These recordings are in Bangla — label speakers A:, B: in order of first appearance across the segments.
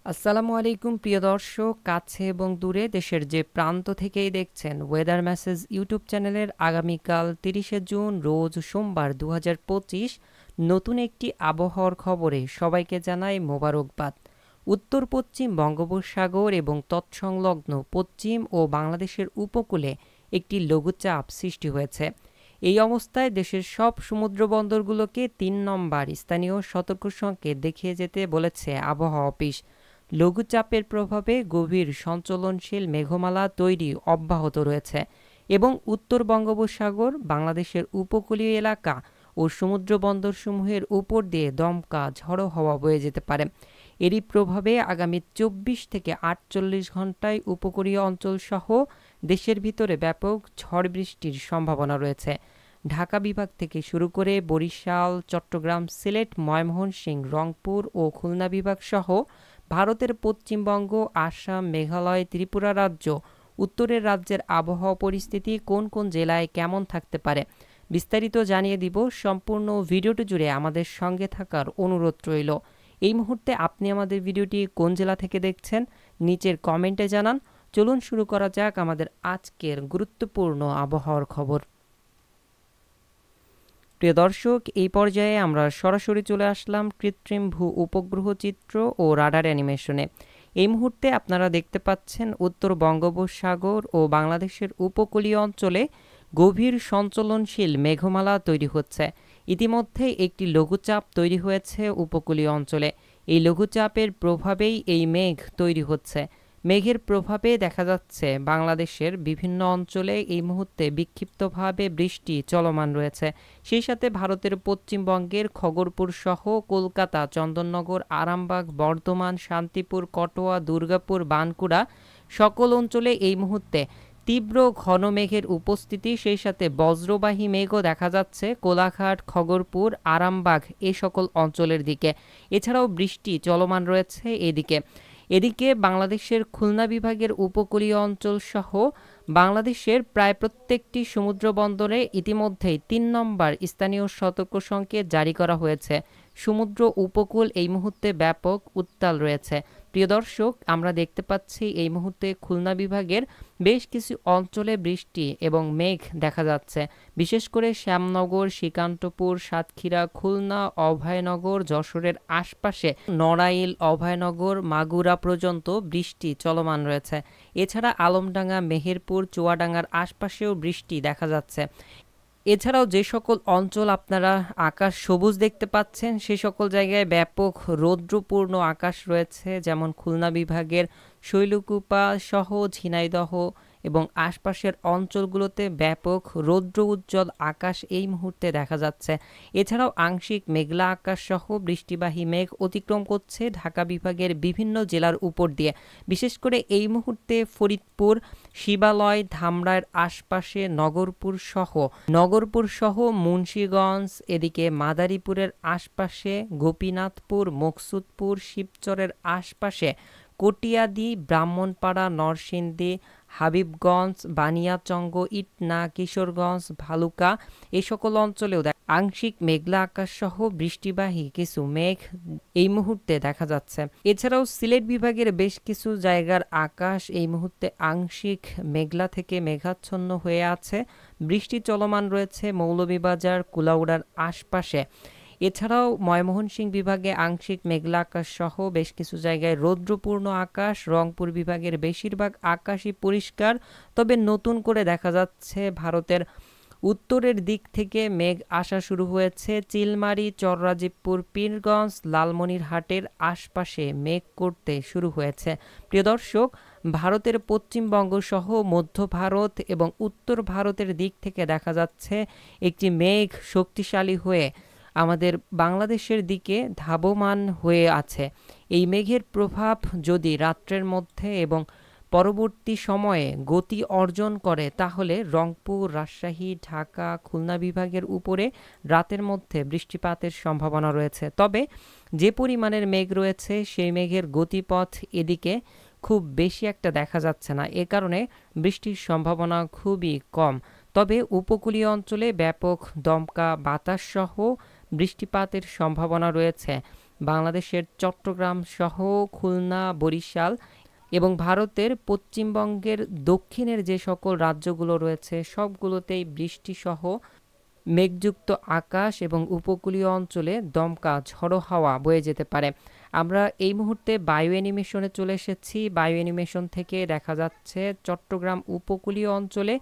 A: আসসালামু আলাইকুম প্রিয় দর্শক, কাছে এবং দূরে দেশের যে প্রান্ত থেকেই দেখছেন ওয়েদার মেসেজ ইউটিউব চ্যানেলের আগামীকাল 30শে জুন রোজ সোমবার 2025 নতুন একটি আবহাওয়ার খবরে সবাইকে জানাই মোবারকবাদ। উত্তর পশ্চিম বঙ্গোপসাগর এবং তৎসংলগ্ন পশ্চিম ও বাংলাদেশের উপকূলে একটি লঘুচাপ সৃষ্টি হয়েছে। এই অবস্থায় দেশের সব সমুদ্র বন্দরগুলোকে 3 নম্বর স্থানীয় সতর্ক সংকেত দেখিয়ে যেতে বলেছে আবহাওয়া অফিস। লঘুচাপের প্রভাবে গভীর সঞ্চলনশীল মেঘমালা তৈরি অব্যাহত রয়েছে এবং উত্তর বঙ্গোপসাগর, বাংলাদেশের উপকূলীয় এলাকা ও সমুদ্র বন্দরসমূহের উপর দিয়ে দমকা ঝড়ো হাওয়া বয়ে যেতে পারে। এরই প্রভাবে আগামী 24 থেকে 48 ঘন্টায় উপকূলীয় অঞ্চলসহ দেশের ভিতরে ব্যাপক ঝড় বৃষ্টির সম্ভাবনা রয়েছে। ঢাকা বিভাগ থেকে শুরু করে বরিশাল, চট্টগ্রাম, সিলেট, ময়মনসিংহ, রংপুর ও খুলনা বিভাগ সহ ভারতের পশ্চিমবঙ্গ, আসাম, মেঘালয়, ত্রিপুরা রাজ্য, উত্তরের রাজ্যের আবহাওয়া পরিস্থিতি কোন কোন জেলায় কেমন থাকতে পারে বিস্তারিত জানিয়ে দিব। সম্পূর্ণ ভিডিওটি জুড়ে আমাদের সঙ্গে থাকার অনুরোধ রইল। এই মুহূর্তে আপনি আমাদের ভিডিওটি কোন জেলা থেকে দেখছেন নিচের কমেন্টে জানান। চলুন শুরু করা যাক আমাদের আজকের গুরুত্বপূর্ণ আবহাওয়ার খবর। প্রিয় দর্শক, এই পর্যায়ে আমরা সরাসরি চলে আসলাম কৃত্রিম ভূ উপগ্রহ চিত্র ও রাডার অ্যানিমেশনে। এই মুহূর্তে আপনারা দেখতে পাচ্ছেন উত্তর বঙ্গোপসাগর ও বাংলাদেশের উপকূলীয় অঞ্চলে গভীর সঞ্চলনশীল মেঘমালা তৈরি হচ্ছে। ইতিমধ্যে একটি লঘুচাপ তৈরি হয়েছে উপকূলীয় অঞ্চলে। এই লঘুচাপের প্রভাবেই এই মেঘ তৈরি হচ্ছে। মেঘের প্রভাবে দেখা যাচ্ছে বাংলাদেশের বিভিন্ন অঞ্চলে এই মুহূর্তে বিক্ষিপ্তভাবে বৃষ্টি চলমান রয়েছে। সেই সাথে ভারতের পশ্চিমবঙ্গের খগরপুর সহ কলকাতা, চন্দননগর, আরামবাগ, বর্ধমান, শান্তিপুর, কটোয়া, দুর্গাপুর, বানকুড়া সকল অঞ্চলে এই মুহূর্তে তীব্র ঘন মেঘের উপস্থিতি, সেই সাথে বজ্রবাহী মেঘও দেখা যাচ্ছে কোলাঘাট, খগরপুর, আরামবাগ এই সকল অঞ্চলের দিকে। এছাড়াও বৃষ্টি চলমান রয়েছে এদিকে বাংলাদেশের খুলনা বিভাগের উপকূলীয় অঞ্চল সহ বাংলাদেশের প্রায় প্রত্যেকটি সমুদ্র বন্দরে ইতিমধ্যেই 3 নম্বর স্থানীয় সতর্ক সংকেত জারি করা হয়েছে। সমুদ্র উপকূল এই মুহূর্তে ব্যাপক উত্তাল রয়েছে। প্রিয় দর্শক, আমরা দেখতে পাচ্ছি এই মুহূর্তে খুলনা বিভাগের বেশ কিছু অঞ্চলে বৃষ্টি এবং মেঘ দেখা যাচ্ছে। বিশেষ করে শ্যামনগর, শ্রীকান্তপুর, সাতক্ষীরা, খুলনা, অভয়নগর, যশোরের আশপাশে নড়াইল, অভয়নগর, মাগুরা পর্যন্ত বৃষ্টি চলমান রয়েছে। এছাড়া আলমডাঙ্গা, মেহেরপুর, চুয়াডাঙ্গার আশপাশেও বৃষ্টি দেখা যাচ্ছে। এছাড়াও যে সকল অঞ্চল আপনারা আকাশ সবুজ দেখতে পাচ্ছেন সে সকল জায়গায় ব্যাপক রৌদ্রপূর্ণ আকাশ রয়েছে, যেমন খুলনা বিভাগের শৈলকুপা সহ ঝিনাইদহ এবং আশপাশের অঞ্চলগুলোতে ব্যাপক রৌদ্র উজ্জ্বল আকাশ এই মুহূর্তে দেখা যাচ্ছে। এছাড়াও আংশিক মেঘলা আকাশ সহ বৃষ্টিবাহী মেঘ অতিক্রম করছে ঢাকা বিভাগের বিভিন্ন জেলার উপর দিয়ে। বিশেষ করে এই মুহূর্তে ফরিদপুর, শিবালয়, ধামরাইয়ের আশপাশে নগরপুর সহ মুন্সিগঞ্জ, এদিকে মাদারীপুরের আশপাশে, গোপীনাথপুর, মকসুদপুর, শিবচরের আশপাশে, কটিয়াদি, ব্রাহ্মণপাড়া, নরসিংদী, হাবিবগঞ্জ, বানিয়াচঙ্গ, ইটনা, কিশোরগঞ্জ, ভালুকা এই সকল অঞ্চলেও আংশিক মেঘলা আকাশ সহ বৃষ্টিবাহী কিছু মেঘ এই মুহূর্তে দেখা যাচ্ছে। এছাড়াও সিলেট বিভাগের বেশ কিছু জায়গার আকাশ এই মুহূর্তে আংশিক মেঘলা থেকে মেঘাচ্ছন্ন হয়ে আছে। বৃষ্টি চলমান রয়েছে মৌলভীবাজার, কুলাউড়ার আশপাশে। এছাড়াও ময়মনসিংহ বিভাগে আংশিক মেঘলা আকাশ সহ বেশ কিছু জায়গায় রৌদ্রপূর্ণ আকাশ। রংপুর বিভাগের বেশিরভাগ আকাশই পরিষ্কার, তবে নতুন করে দেখা যাচ্ছে ভারতের উত্তরের দিক থেকে মেঘ আসা শুরু হয়েছে। চিলমারি, চররাজীবপুর, পীরগঞ্জ, লালমনিরহাটের আশপাশে মেঘ করতে শুরু হয়েছে। প্রিয় দর্শক, ভারতের পশ্চিমবঙ্গ সহ মধ্য ভারত এবং উত্তর ভারতের দিক থেকে দেখা যাচ্ছে একটি মেঘ শক্তিশালী হয়ে আমাদের বাংলাদেশের দিকে ধাবমান হয়ে আছে। এই মেঘের প্রভাব যদি রাত্রের মধ্যে এবং পরবর্তী সময়ে গতি অর্জন করে তাহলে রংপুর, রাজশাহী, ঢাকা, খুলনা বিভাগের উপরে রাতের মধ্যে বৃষ্টিপাতের সম্ভাবনা রয়েছে। তবে যে পরিমাণের মেঘ রয়েছে সেই মেঘের গতিপথ এদিকে খুব বেশি একটা দেখা যাচ্ছে না, এ কারণে বৃষ্টির সম্ভাবনা খুবই কম। তবে উপকূলীয় অঞ্চলে ব্যাপক দমকা বাতাস সহ বৃষ্টিপাতের সম্ভাবনা রয়েছে। বাংলাদেশের চট্টগ্রাম সহ খুলনা, বরিশাল এবং ভারতের পশ্চিমবঙ্গের দক্ষিণের যে সকল রাজ্যগুলো রয়েছে সবগুলোতেই বৃষ্টিসহ মেঘযুক্ত আকাশ এবং উপকূলীয় অঞ্চলে দমকা ঝড়ো হাওয়া বয়ে যেতে পারে। আমরা এই মুহূর্তে বায়ু অ্যানিমেশনে চলে এসেছি। বায়ু অ্যানিমেশন থেকে দেখা যাচ্ছে চট্টগ্রাম উপকূলীয় অঞ্চলে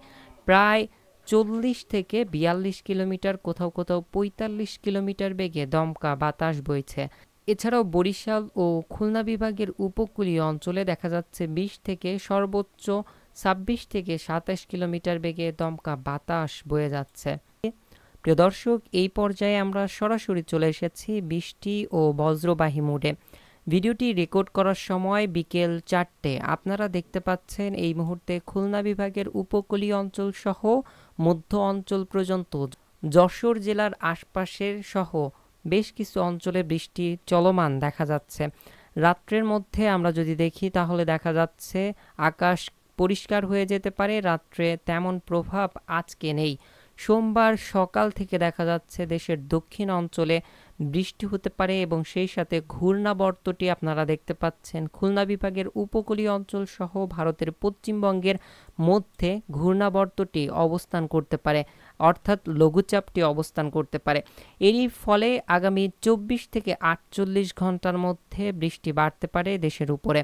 A: প্রায় 40 থেকে 42 কিলোমিটার, কোথাও কোথাও 45 কিলোমিটার বেগে দমকা বাতাস বইছে। এছাড়াও বরিশাল ও খুলনা বিভাগের উপকূলীয় অঞ্চলে দেখা যাচ্ছে 20 থেকে সর্বোচ্চ 26 থেকে 27 কিলোমিটার বেগে দমকা বাতাস বয়ে যাচ্ছে। প্রিয় দর্শক, এই পর্যায়ে আমরা সরাসরি চলে এসেছি বৃষ্টি ও বজ্রবাহী মোডে। ভিডিওটি রেকর্ড করার সময় বিকেল 4টে। আপনারা দেখতে পাচ্ছেন এই মুহূর্তে খুলনা বিভাগের উপকূলীয় অঞ্চল সহ মধ্য অঞ্চল পর্যন্ত যশোর জেলার আশপাশের সহ বেশ কিছু অঞ্চলে বৃষ্টি চলমান দেখা যাচ্ছে। রাত্রের মধ্যে আমরা যদি দেখি তাহলে দেখা যাচ্ছে আকাশ পরিষ্কার হয়ে যেতে পারে। রাত্রে তেমন প্রভাব আজকে নেই। সোমবার সকাল থেকে দেখা যাচ্ছে দেশের দক্ষিণ অঞ্চলে বৃষ্টি হতে পারে এবং সেই সাথে ঘূর্ণাবর্তটি আপনারা দেখতে পাচ্ছেন খুলনা বিভাগের উপকূলীয় অঞ্চল সহ ভারতের পশ্চিমবঙ্গের মধ্যে ঘূর্ণাবর্তটি অবস্থান করতে পারে, অর্থাৎ লঘুচাপটি অবস্থান করতে পারে। এরই ফলে আগামী 24 থেকে 48 ঘন্টার মধ্যে বৃষ্টি বাড়তে পারে দেশের উপরে।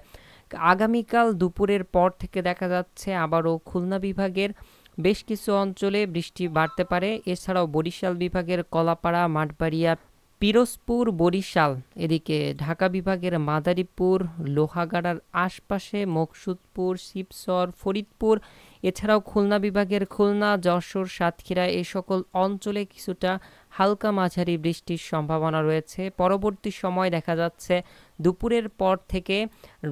A: আগামীকাল দুপুরের পর থেকে দেখা যাচ্ছে আবারও খুলনা বিভাগের বেশ কিছু অঞ্চলে বৃষ্টি বাড়তে পারে। এছাড়াও বরিশাল বিভাগের কলাপাড়া, মাঠবাড়িয়া, পিরোজপুর, বরিশাল, এদিকে ঢাকা বিভাগের মাদারীপুর, লোহাগাড়ার আশপাশে মকসুদপুর, শিবচর, ফরিদপুর, এছাড়াও খুলনা বিভাগের খুলনা, যশোর, সাতক্ষীরা এই সকল অঞ্চলে কিছুটা হালকা মাঝারি বৃষ্টির সম্ভাবনা রয়েছে। পরবর্তী সময় দেখা যাচ্ছে দুপুরের পর থেকে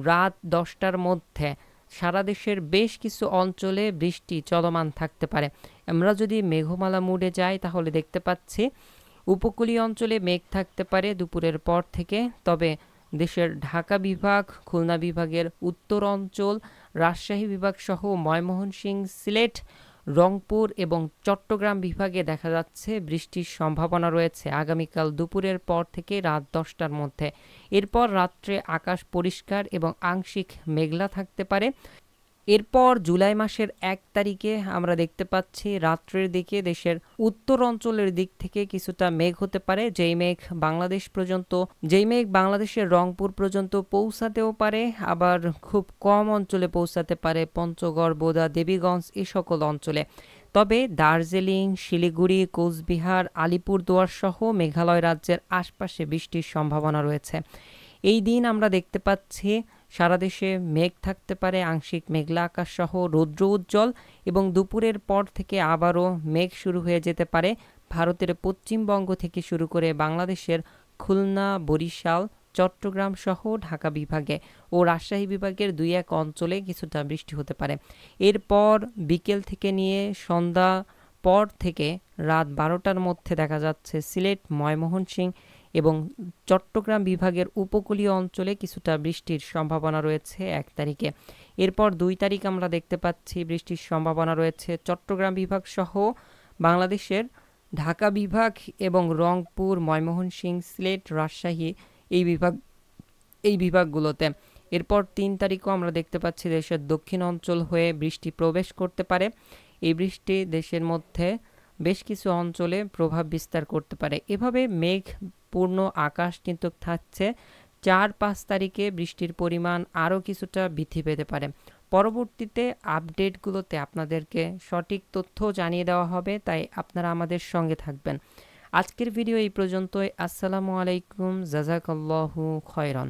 A: রাত 10টার মধ্যে সারা দেশের বেশ কিছু অঞ্চলে বৃষ্টি চলমান থাকতে পারে। আমরা যদি মেঘমালা মোডে যাই তাহলে দেখতে পাচ্ছি উপকূলীয় অঞ্চলে মেঘ থাকতে পারে দুপুরের পর থেকে। তবে দেশের ঢাকা বিভাগ, খুলনা বিভাগের উত্তর অঞ্চল, রাজশাহী বিভাগ সহ ময়মনসিংহ, সিলেট, রংপুর এবং চট্টগ্রাম বিভাগে দেখা যাচ্ছে বৃষ্টির সম্ভাবনা রয়েছে আগামীকাল দুপুরের পর থেকে রাত 10টার মধ্যে। এরপর রাত্রে আকাশ পরিষ্কার এবং আংশিক মেঘলা থাকতে পারে। এরপর জুলাই মাসের 1 তারিখে আমরা দেখতে পাচ্ছি রাত্রের দিকে দেশের উত্তর অঞ্চলের দিক থেকে কিছুটা মেঘ হতে পারে, যেই মেঘ বাংলাদেশের রংপুর পর্যন্ত পৌঁছাতেও পারে, আবার খুব কম অঞ্চলে পৌঁছাতে পারে পঞ্চগড়, বোদা, দেবীগঞ্জ এই সকল অঞ্চলে। তবে দার্জিলিং, শিলিগুড়ি, কোচবিহার, আলিপুরদুয়ার সহ মেঘালয় রাজ্যের আশপাশে বৃষ্টির সম্ভাবনা রয়েছে। এই দিন আমরা দেখতে পাচ্ছি সারা দেশে মেঘ থাকতে পারে, আংশিক মেঘলা আকাশ সহ রৌদ্র উজ্জ্বল, এবং দুপুরের পর থেকে আবারও মেঘ শুরু হয়ে যেতে পারে ভারতের পশ্চিমবঙ্গ থেকে শুরু করে বাংলাদেশের খুলনা, বরিশাল, চট্টগ্রাম সহ ঢাকা বিভাগে ও রাজশাহী বিভাগের 2-1 অঞ্চলে কিছুটা বৃষ্টি হতে পারে। এরপর বিকেল থেকে নিয়ে সন্ধ্যা পর থেকে রাত 12টার মধ্যে দেখা যাচ্ছে সিলেট, ময়মনসিংহ এবং চট্টগ্রাম বিভাগের উপকূলীয় অঞ্চলে কিছুটা বৃষ্টির সম্ভাবনা রয়েছে 1 তারিখে। এরপর 2 তারিখ আমরা দেখতে পাচ্ছি বৃষ্টির সম্ভাবনা রয়েছে চট্টগ্রাম বিভাগ সহ বাংলাদেশের ঢাকা বিভাগ এবং রংপুর, ময়মনসিংহ, সিলেট, রাজশাহী এই বিভাগগুলোতে। এরপর 3 তারিখও আমরা দেখতে পাচ্ছি দেশের দক্ষিণ অঞ্চল হয়ে বৃষ্টি প্রবেশ করতে পারে। এই বৃষ্টি দেশের মধ্যে বেশ কিছু অঞ্চলে প্রভাব বিস্তার করতে পারে। এভাবে মেঘপূর্ণ আকাশ কিন্তু থাকছে। 4-5 তারিখে বৃষ্টির পরিমাণ আরও কিছুটা বৃদ্ধি পেতে পারে। পরবর্তীতে আপডেটগুলোতে আপনাদেরকে সঠিক তথ্য জানিয়ে দেওয়া হবে, তাই আপনারা আমাদের সঙ্গে থাকবেন। আজকের ভিডিও এই পর্যন্তই। আসসালামু আলাইকুম, জাযাকাল্লাহু খায়রান।